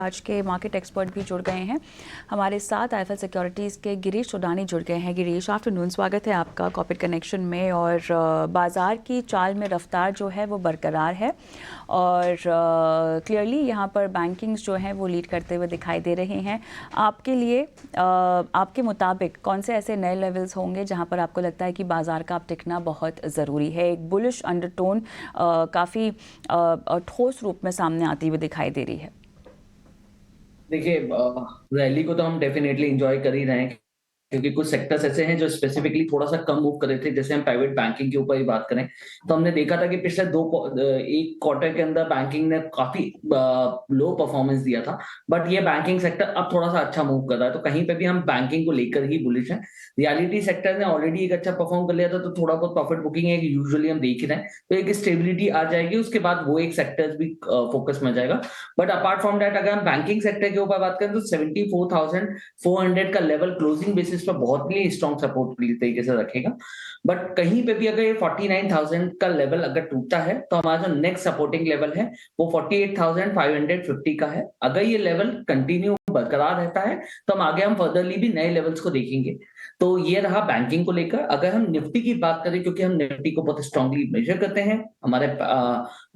आज के market expert भी जुड़ गए हैं हमारे साथ। आईएफएल सिक्योरिटीज़ के गिरीश सोडानी जुड़ गए हैं। गिरीश, आफ्टरनून, स्वागत है आपका कॉर्पोरेट कनेक्शन में। और बाज़ार की चाल में रफ्तार जो है वो बरकरार है और क्लियरली यहाँ पर बैंकिंग्स जो हैं वो लीड करते हुए दिखाई दे रहे हैं। आपके लिए आपके मुताबिक कौन से ऐसे नए लेवल्स होंगे जहाँ पर आपको लगता है कि बाज़ार का अब टिकना बहुत ज़रूरी है? एक बुलिश अंडरटोन काफ़ी ठोस रूप में सामने आती हुई दिखाई दे रही है। देखिए, रैली को तो हम डेफिनेटली एंजॉय कर ही रहे हैं, क्योंकि कुछ सेक्टर्स ऐसे हैं जो स्पेसिफिकली थोड़ा-सा कम मूव कर रहे थे। जैसे हम प्राइवेट बैंकिंग के ऊपर ही बात करें, तो हमने देखा था कि पिछले 1 क्वार्टर के अंदर बैंकिंग ने काफ़ी लो परफॉर्मेंस दिया था। बट ये बैंकिंग सेक्टर अब थोड़ा-सा अच्छा मूव कर रहा है, तो कहीं पे भी हम बैंकिंग को लेकर ही बुलिश हैं। रियलिटी सेक्टर ने ऑलरेडी एक अच्छा परफॉर्म कर लिया था, तो थोड़ा बहुत प्रॉफिट बुकिंग है, यूजुअली हम देख ही रहे हैं। तो एक स्टेबिलिटी आ जाएगी, उसके बाद वो एक सेक्टर भी फोकस में जाएगा। बट अपार्ट फ्रॉम दैट, अगर हम बैंकिंग सेक्टर के ऊपर बात करें, तो 74,400 का लेवल क्लोजिंग बेसिस पर बहुत ही स्ट्रॉन्ग सपोर्ट पूरी तरीके से रखेगा। बट कहीं पे भी अगर ये 49,000 का लेवल अगर टूटता है, तो हमारा जो नेक्स्ट सपोर्टिंग लेवल है वो 48,550 का है। अगर ये लेवल कंटिन्यू बरकरार रहता है, तो हम फर्दरली भी नए लेवल्स को देखेंगे। तो ये रहा बैंकिंग को लेकर। अगर हम निफ्टी की बात करें, क्योंकि हम निफ्टी को बहुत स्ट्रांगली मेजर करते हैं हमारे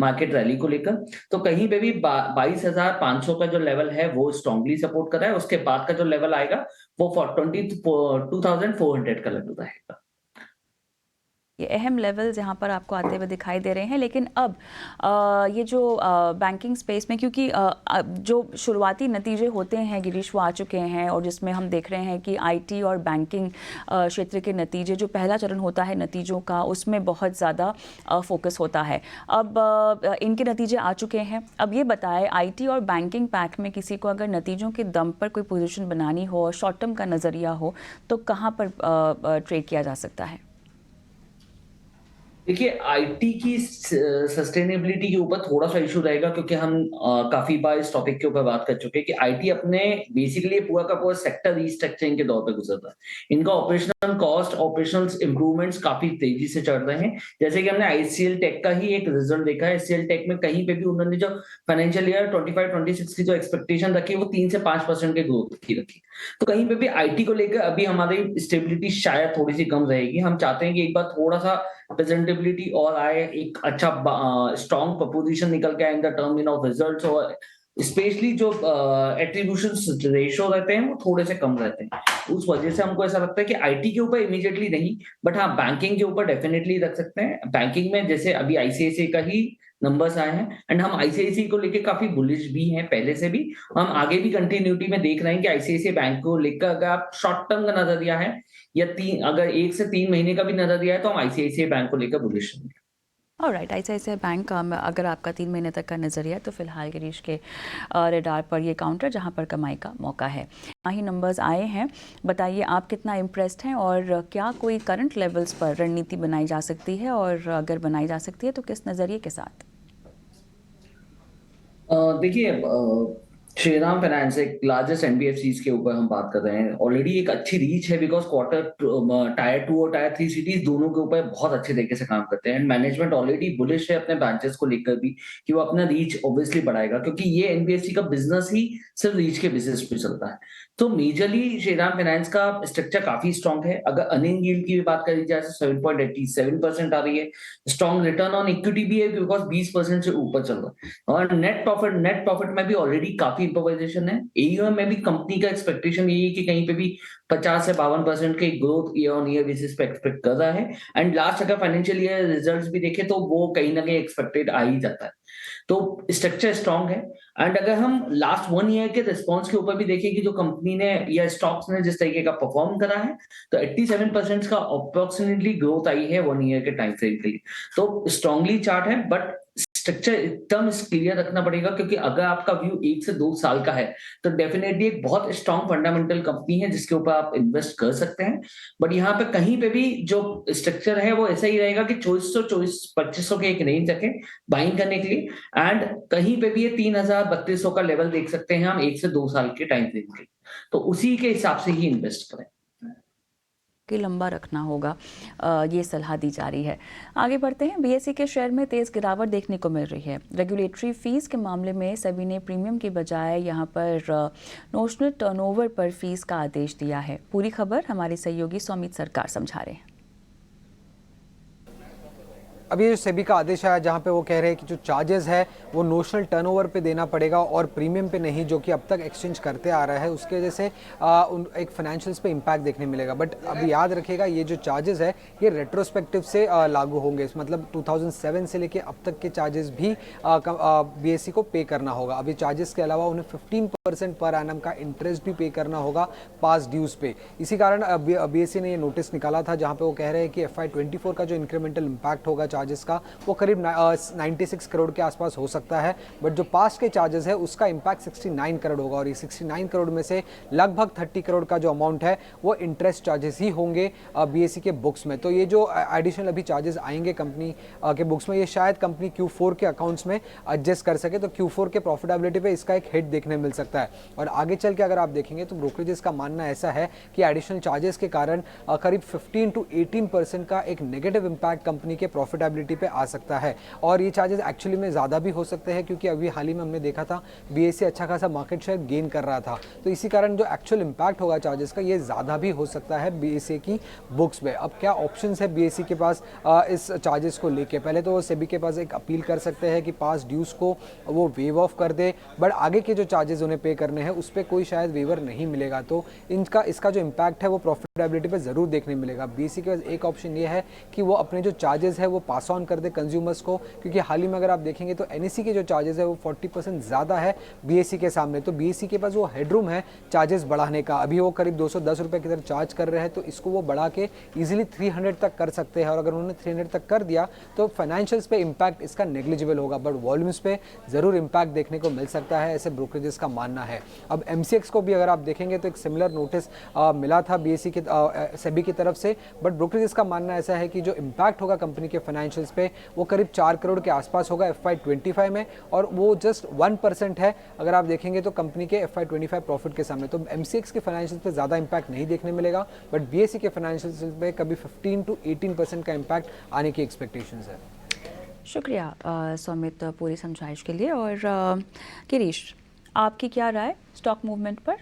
मार्केट रैली को लेकर, तो कहीं पे भी 22,500 का जो लेवल है वो स्ट्रांगली सपोर्ट कर रहा है। उसके बाद का जो लेवल आएगा वो 22,400 का लेवल रहेगा। ये अहम लेवल्स यहाँ पर आपको आते हुए दिखाई दे रहे हैं। लेकिन अब ये जो बैंकिंग स्पेस में, क्योंकि जो शुरुआती नतीजे होते हैं गिरीश वो आ चुके हैं, और जिसमें हम देख रहे हैं कि आईटी और बैंकिंग क्षेत्र के नतीजे, जो पहला चरण होता है नतीजों का, उसमें बहुत ज़्यादा फोकस होता है। अब इनके नतीजे आ चुके हैं। अब ये बताएं, आईटी और बैंकिंग पैक में किसी को अगर नतीजों के दम पर कोई पोजीशन बनानी हो और शॉर्ट टर्म का नज़रिया हो, तो कहाँ पर ट्रेड किया जा सकता है? देखिए, आईटी की सस्टेनेबिलिटी के ऊपर थोड़ा-सा इश्यू रहेगा, क्योंकि हम काफ़ी बार इस टॉपिक के ऊपर बात कर चुके हैं कि आईटी अपने बेसिकली पूरा का पूरा सेक्टर रीस्ट्रक्चरिंग के दौर पे गुज़र रहा है। इनका ऑपरेशनल कॉस्ट, ऑपरेशनल इम्प्रूवमेंट्स काफ़ी तेज़ी से चल रहे हैं। जैसे कि हमने आईसीएल टेक का ही एक रिजल्ट देखा है। आईसीएल टेक में कहीं पे भी उन्होंने जो फाइनेंशियल ईयर 25-26 की जो एक्सपेक्टेशन रखी है, वो 3 से 5% के ग्रोथ की रखी। तो कहीं पे भी आईटी को लेकर अभी हमारी स्टेबिलिटी शायद थोड़ी-सी कम रहेगी। हम चाहते हैं कि एक बार थोड़ा-सा प्रेजेंटेबिलिटी और आए, एक अच्छा स्ट्रॉन्ग प्रपोजिशन निकल के आए in the term of results, और स्पेशली जो एट्रीब्यूशन रेशियो रहते हैं वो थोड़े से कम रहते हैं। उस वजह से हमको ऐसा लगता है कि आईटी के ऊपर इमीडिएटली नहीं, बट हाँ, बैंकिंग के ऊपर डेफिनेटली रख सकते हैं। बैंकिंग में जैसे अभी आईसीआईसीआई का ही नंबर्स आए हैं, एंड हम आईसीआईसीआई को लेके काफी बुलिश भी हैं पहले से भी। हम आगे भी कंटिन्यूटी में देख रहे हैं कि आईसीआईसीआई बैंक को लेकर अगर आप शॉर्ट टर्म का नजरिया है, या तीन, अगर 1 से 3 महीने का भी नजरिया है, तो हम आईसीआईसीआई बैंक को लेकर बुलिश हैं। ऑलराइट, आईसीआईसीआई बैंक का अगर आपका 3 महीने तक का नज़रिया है, तो फिलहाल गिरीश के रेडार पर ये काउंटर जहां पर कमाई का मौका है। ही नंबर्स आए हैं, बताइए आप कितना इम्प्रेस्ड हैं और क्या कोई करंट लेवल्स पर रणनीति बनाई जा सकती है, और अगर बनाई जा सकती है तो किस नज़रिए के साथ? देखिए, श्रीराम फाइनेंस एक लार्जेस्ट एनबीएफसीज के ऊपर हम बात कर रहे हैं। ऑलरेडी एक अच्छी रीच है, बिकॉज टायर 2 और टायर 3 सिटीज दोनों के ऊपर बहुत अच्छे तरीके से काम करते हैं। एंड मैनेजमेंट ऑलरेडी बुलिश है अपने ब्रांचेस को लेकर भी, कि वो अपना रीच ऑब्वियसली बढ़ाएगा, क्योंकि ये एनबीएफसी का बिजनेस ही सिर्फ रीच के बेसिस पे चलता है। तो मेजरली श्रीराम फाइनेंस का स्ट्रक्चर काफी स्ट्रॉन्ग है। अगर अर्निंग यील्ड की भी बात करी जाए, तो 7.87% आ रही है। स्ट्रॉन्ग रिटर्न ऑन इक्विटी भी है, बिकॉज 20% से ऊपर चल रहा है। और नेट प्रॉफिट में भी ऑलरेडी काफी इंप्रोवाइजेशन है। एयूएम में भी कंपनी का एक्सपेक्टेशन यही है कि कहीं पे भी 50 से 52% की growth year on year basis पे एक्सपेक्ट कर रहा है। एंड लास्ट अगर फाइनेंशियल ईयर रिजल्ट्स भी देखें, तो वो कहीं ना कहीं एक्सपेक्टेड आ ही जाता है। तो स्ट्रक्चर स्ट्रांग है। एंड अगर हम लास्ट 1 ईयर के रिस्पॉन्स के ऊपर भी देखें कि जो कंपनी ने या स्टॉक्स ने जिस तरीके का परफॉर्म करा है, तो 87% का अप्रोक्सीमेटली ग्रोथ आई है 1 ईयर के टाइम फ्रेम के लिए। तो स्ट्रांगली चार्ट है, बट स्ट्रक्चर एकदम क्लियर रखना पड़ेगा, क्योंकि अगर आपका व्यू 1 से 2 साल का है, तो डेफिनेटली एक बहुत स्ट्रांग फंडामेंटल कंपनी है जिसके ऊपर आप इन्वेस्ट कर सकते हैं। बट यहाँ पे कहीं पे भी जो स्ट्रक्चर है वो ऐसा ही रहेगा कि 2400 के एक रेंज रखें बाइंग करने के लिए। एंड कहीं पे भी ये 3000-3200 का लेवल देख सकते हैं हम 1 से 2 साल के टाइम फ्रेम के, तो उसी के हिसाब से ही इन्वेस्ट करें। कि लंबा रखना होगा, ये सलाह दी जा रही है। आगे बढ़ते हैं। बीएसई के शेयर में तेज़ गिरावट देखने को मिल रही है। रेगुलेटरी फीस के मामले में सेबी ने प्रीमियम की बजाय यहां पर नोशनल टर्नओवर पर फीस का आदेश दिया है। पूरी खबर हमारे सहयोगी सौमित सरकार समझा रहे हैं। अभी जो सेबी का आदेश आया जहां पे वो कह रहे हैं कि जो चार्जेस है वो नोशनल टर्नओवर पे देना पड़ेगा और प्रीमियम पे नहीं, जो कि अब तक एक्सचेंज करते आ रहा है, उसके वजह से एक फाइनेंशियल्स पे इम्पैक्ट देखने मिलेगा। बट अभी याद रखिएगा ये जो चार्जेस है ये रेट्रोस्पेक्टिव से लागू होंगे, मतलब 2007 से लेके अब तक के चार्जेस भी बीएसई को पे करना होगा। अभी चार्जेस के अलावा उन्हें 15% पर एनम का इंटरेस्ट भी पे करना होगा पास ड्यूज पे। इसी कारण बीएसई ने ये नोटिस निकाला था जहाँ पे वो कह रहे हैं कि FY24 का जो इंक्रीमेंटल इम्पैक्ट होगा चार्जेस का वो करीब 96 करोड़ के आसपास हो सकता है। बट जो पास्ट के चार्जेस है उसका इम्पैक्ट 69 करोड़ होगा और ये 69 करोड़ में से लगभग 30 करोड़ का जो अमाउंट है वो इंटरेस्ट चार्जेस ही होंगे बीएसई के बुक्स में। तो ये जो एडिशनल अभी चार्जेस आएंगे कंपनी के बुक्स में, ये शायद कंपनी Q4 के अकाउंट्स में एडजस्ट कर सके, तो Q4 के प्रॉफिटेबिलिटी पे इसका एक हिट देखने मिल सकता है। और आगे चल के अगर आप देखेंगे तो ब्रोकरेजेस का मानना ऐसा है कि एडिशनल चार्जेस के कारण करीब 15 to 18% का एक नेगेटिव इम्पैक्ट कंपनी के प्रॉफिटेबिलिटी पे आ सकता है। और ये चार्जेस एक्चुअली में ज़्यादा भी हो सकते हैं क्योंकि अभी हाल ही में हमने देखा था बीएसई अच्छा खासा मार्केट शेयर गेन कर रहा था, तो इसी कारण जो एक्चुअल इम्पैक्ट होगा चार्जेस का ये ज़्यादा भी हो सकता है बीएसई की बुक्स में। अब क्या ऑप्शंस है बीएसई के पास इस चार्जेस को लेके? पहले तो वो सेबी के पास एक अपील कर सकते हैं कि पास ड्यूज को वो वेव ऑफ कर दे, बट आगे के जो चार्जेस उन्हें पे करने हैं उस पर कोई शायद वेवर नहीं मिलेगा, तो इसका जो इम्पैक्ट है वो प्रॉफिटेबिलिटी पे ज़रूर देखने मिलेगा। बीएसई के पास एक ऑप्शन ये है कि वो अपने जो चार्जेस है वो पास ऑन कर दे कंज्यूमर्स को, क्योंकि हाल ही में अगर आप देखेंगे तो एनएसई के जो चार्जेस है वो 40% ज़्यादा है बीएसई के सामने, तो बीएसई के पास वो हेडरूम है चार्जेस बढ़ाने का। अभी वो करीब 210 रुपये की तरह चार्ज कर रहे हैं, तो इसको वो बढ़ा के इजीली 300 तक कर सकते हैं, और अगर उन्होंने 300 तक कर दिया तो फाइनेंशियल्स पे इम्पैक्ट इसका नेग्लिजिबल होगा, बट वॉल्यूम्स पे ज़रूर इम्पैक्ट देखने को मिल सकता है, ऐसे ब्रोकरेजेस का मानना है। अब एमसीएक्स को भी अगर आप देखेंगे तो एक सिमिलर नोटिस मिला था बीएसई के सेबी की तरफ से, बट ब्रोकरेजेस का मानना ऐसा है कि जो इम्पैक्ट होगा कंपनी के फाइनेंशियल्स पे वो करीब 4 करोड़ के आसपास होगा FY25 में, और वो जस्ट 1% है अगर आप देखेंगे तो कंपनी के FY25 प्रॉफिट के सामने। तो एमसीएक्स के फाइनेंशियल्स पे ज़्यादा इम्पैक्ट नहीं देखने मिलेगा, बट बीएसई के फाइनेंशियल्स पे कभी 15 to 18% का इम्पैक्ट आने की एक्सपेक्टेशंस है। शुक्रिया सौमित पूरी समझाइश के लिए। और गिरीश, आपकी क्या राय स्टॉक मूवमेंट पर?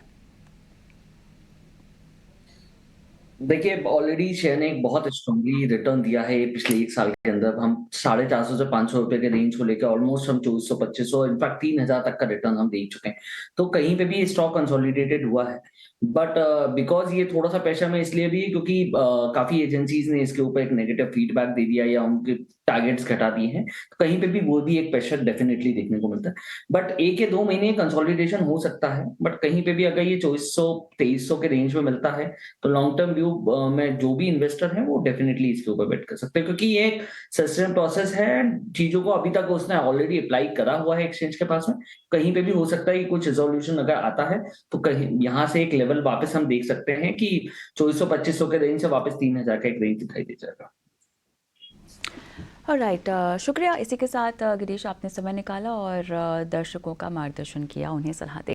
देखिए, ऑलरेडी शेयर ने एक बहुत स्ट्रांगली रिटर्न दिया है पिछले 1 साल के अंदर। हम 450 से 500 रुपए के रेंज को लेकर ऑलमोस्ट हम 2400-2500 इनफैक्ट 3000 तक का रिटर्न हम दे चुके हैं, तो कहीं पे भी स्टॉक कंसोलिडेटेड हुआ है। बट बिकॉज ये थोड़ा सा प्रेशर में इसलिए भी क्योंकि काफी एजेंसीज ने इसके ऊपर एक नेगेटिव फीडबैक दे दिया या उनके टारगेट्स घटा दिए हैं, तो कहीं पे भी वो भी एक प्रेशर डेफिनेटली देखने को मिलता है। बट 1 या 2 महीने कंसोलिडेशन हो सकता है, बट कहीं पे भी अगर ये 2400-2300 के रेंज में मिलता है तो लॉन्ग टर्म व्यू में जो भी इन्वेस्टर है वो डेफिनेटली इसके ऊपर बेट कर सकते हैं, क्योंकि ये एक सस्टेन प्रोसेस है। चीजों को अभी तक उसने ऑलरेडी अप्लाई करा हुआ है एक्सचेंज के पास में। कहीं पे भी हो सकता है कि कुछ रिजोल्यूशन अगर आता है तो कहीं यहाँ से एक लेवल वापस हम देख सकते हैं कि 2400-2500 के रेंज से वापस 3000 का एक रेंज दिखाई दे जाएगा। राइट, शुक्रिया। इसी के साथ गिरीश आपने समय निकाला और दर्शकों का मार्गदर्शन किया, उन्हें सलाह दी।